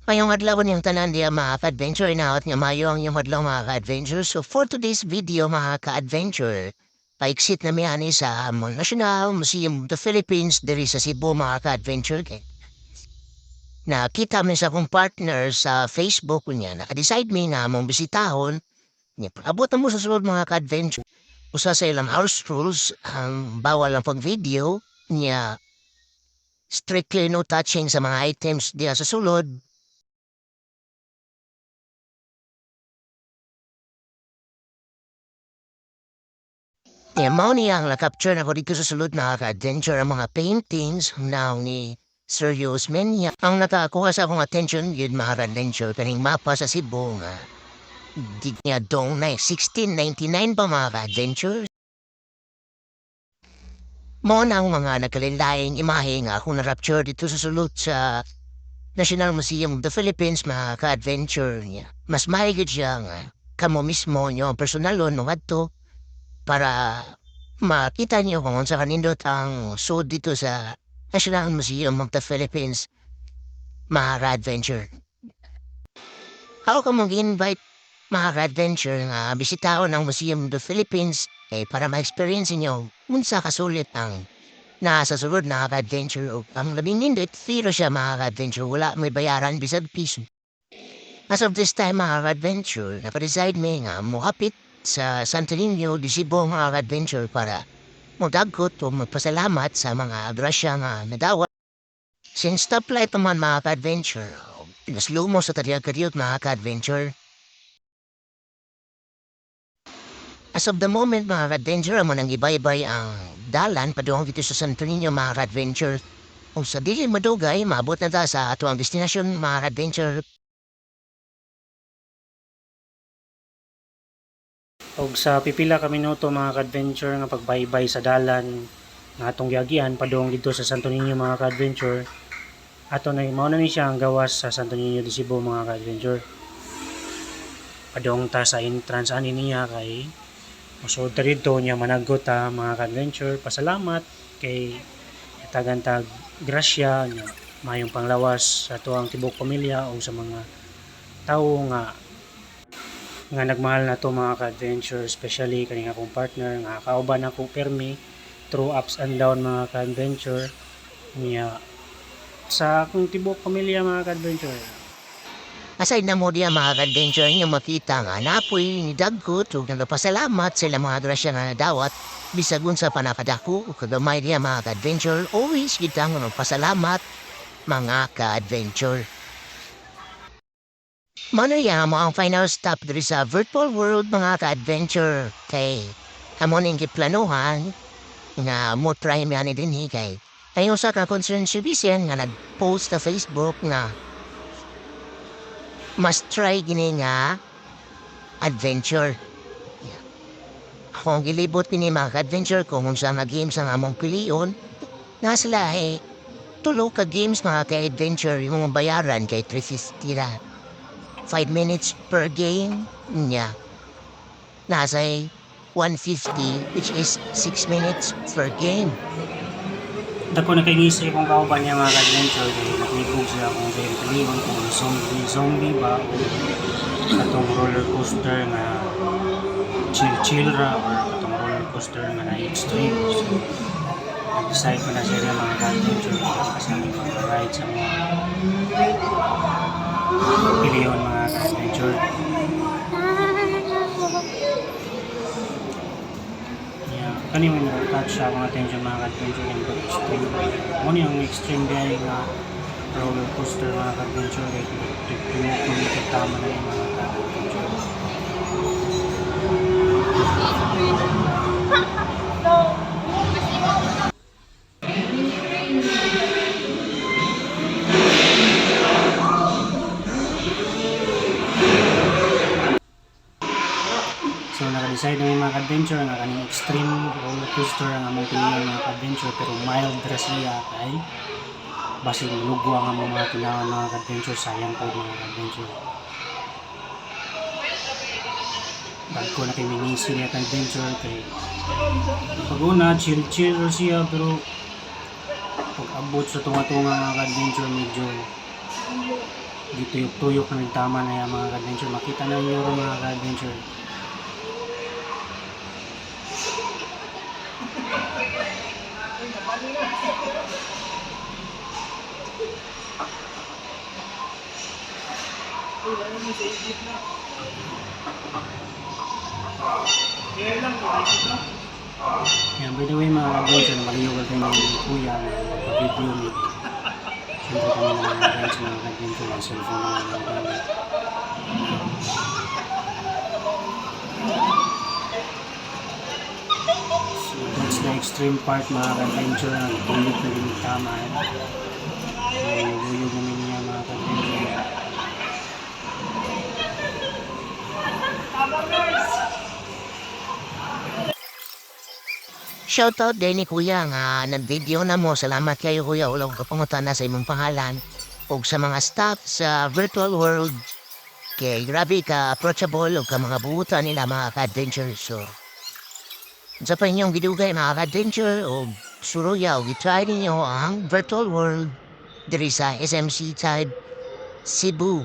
Ngayong adlaw niyang tanan diya mga ka-adventure inaot nga mayo ang iyong adlaw mga ka-adventure. So for today's video mga ka-adventure, paiksit na miyani sa National Museum of the Philippines diri sa Cebu mga ka-adventure. Nakita mi sa akong partner sa Facebook niya, naka-decide mi nga mong bisitahon, niya abot na mo sa sulod mga ka-adventure. Usa sa ilang house rules ang bawal ang pag-video niya, strictly no touching sa mga items diya sa sulod. Mao niya ang na-capture na ko dito sa sulod na ka-adventure ang mga paintings na ni Sir Yosmenia. Ang nakakuha sa akong attention yun mga ka-adventure kaning mapa sa Cebu nga. Di niya dong na 1699 pa mga ka-adventure. Mo na ang mga nagkalindaing imahe nga akong na-rapture dito sa sulod sa National Museum of the Philippines mga ka-adventure niya. Mas mahigit siya nga kamo mismo nyo personalon no adto para makita niyo kung sa kanindot ang suod dito sa National Museum of the Philippines, mga adventure. Ako ka mong invite mga adventure nga bisitahon ang Museum of the Philippines para ma-experience niyo unsa kasulit ang nasa sulod na adventure o ang labing nindot, zero siya mga adventure, wala may bayaran bisag piso. As of this time mga adventure, napareside may nga muhapit sa Santo Niño de Cebu mga adventure para magdagot o magpasalamat sa mga grasya nga nadawa. Since stoplight naman mga ka-adventure, pinaslow mo sa tariya-karyot mga ka-adventure. As of the moment mga ka-adventure, mo nang iba-ibay ang dalan padung dito sa Santo Niño mga ka-adventure. O sa dili madugay, maabot na ta sa ato ang destinasyon mga ka-adventure. Og sa pipila ka minuto mga ka-adventure nga pagbaybay sa dalan nga atong giagian padung dito sa Santo Niño mga ka-adventure. Ato na mao na ni siya ang gawas sa Santo Niño de Cebu mga ka-adventure. Padung ta sa entrance ani niya kay musod ta dito niya managot ta mga ka-adventure. Pasalamat kay tagantag grasya niya mayong panglawas sa tuang tibok pamilya o sa mga tawo nga nagmahal na to mga ka-adventure, especially kaning akong partner nga kauban ako permi through ups and down mga ka-adventure niya sa akong tibok pamilya mga ka-adventure. Aside na mo diya mga ka-adventure niyo makita nga napoy ni Dagkot ug nagpasalamat sila mga grasya nga nadawat bisag unsa pa nakadako ug kagamay diya mga ka-adventure, always kita nga magpasalamat mga ka-adventure. Manaya mo ang final stop diri sa virtual world mga ka-adventure kay amon ning giplanuhan nga mo try mi ani dinhi kay ayon sa ka concerned citizen nga nag-post sa Facebook nga mas try gini nga adventure. Akong gilibot kini mga ka-adventure kung unsa nga games ang among pilion na sila tulo ka games mga ka-adventure yung bayaran kay 350 ra. 5 minutes per game niya. Nasa 150 which is 6 minutes per game. Dako na kay ngisi kung kauban niya mga ka-adventure kay nakligog siya kung sa pilihan kung zombie ba o katong roller coaster nga chill ra or katong roller coaster nga na extreme. So, nag-decide ko na siya mga ka-adventure kasi mga ride sa mga pilihan mga ka-adventure. Yeah, kanina mo touch sa mga attention mga ka-adventure and extreme. Muna yung extreme biyahe nga roller coaster mga ka-adventure kaya tumikit tama na yung mga ka-adventure. So naka-decide na yung mga ka-adventure nga kaning extreme roller coaster ang among pilihan mga ka-adventure pero mild ra siya kay basig lugwa ang among mga kailangan mga ka-adventure sayang po mga ka-adventure. Bago na kay minisi niya ka-adventure kay pag una chill siya pero pag abot sa tunga-tunga mga ka-adventure medyo Di tuyok-tuyok na tama na yung mga ka-adventure. Makita na ninyo rin mga ka-adventure. Yan, by the way mga ka-adventure, maliyog kayo ng kuya na magpa-video ni. Siyempre kami na mga friends mga ka-adventure ng cellphone na mga gamit. So that's the extreme part mga ka-adventure na tulog na din tama. Uyog namin niya mga ka-adventure. Shoutout din ni Kuya nga nag-video na mo. Salamat kayo Kuya. Ulang kapangutan na sa imong pangalan. O sa mga staff sa virtual world. Kay grabe ka approachable o ka mga buutan nila mga ka-adventure. So, sa pa inyong gidugay mga ka-adventure o suruya o gitry ninyo ang virtual world diri sa SMC Tide Cebu.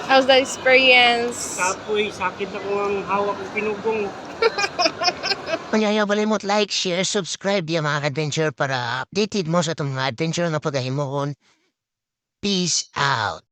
How's the experience? Kapoy, sakit ako ang hawak ng pinugong. Kanya balimot like, share, subscribe ya mga adventure para updated mo sa itong mga adventure na pagahimoon. Peace out.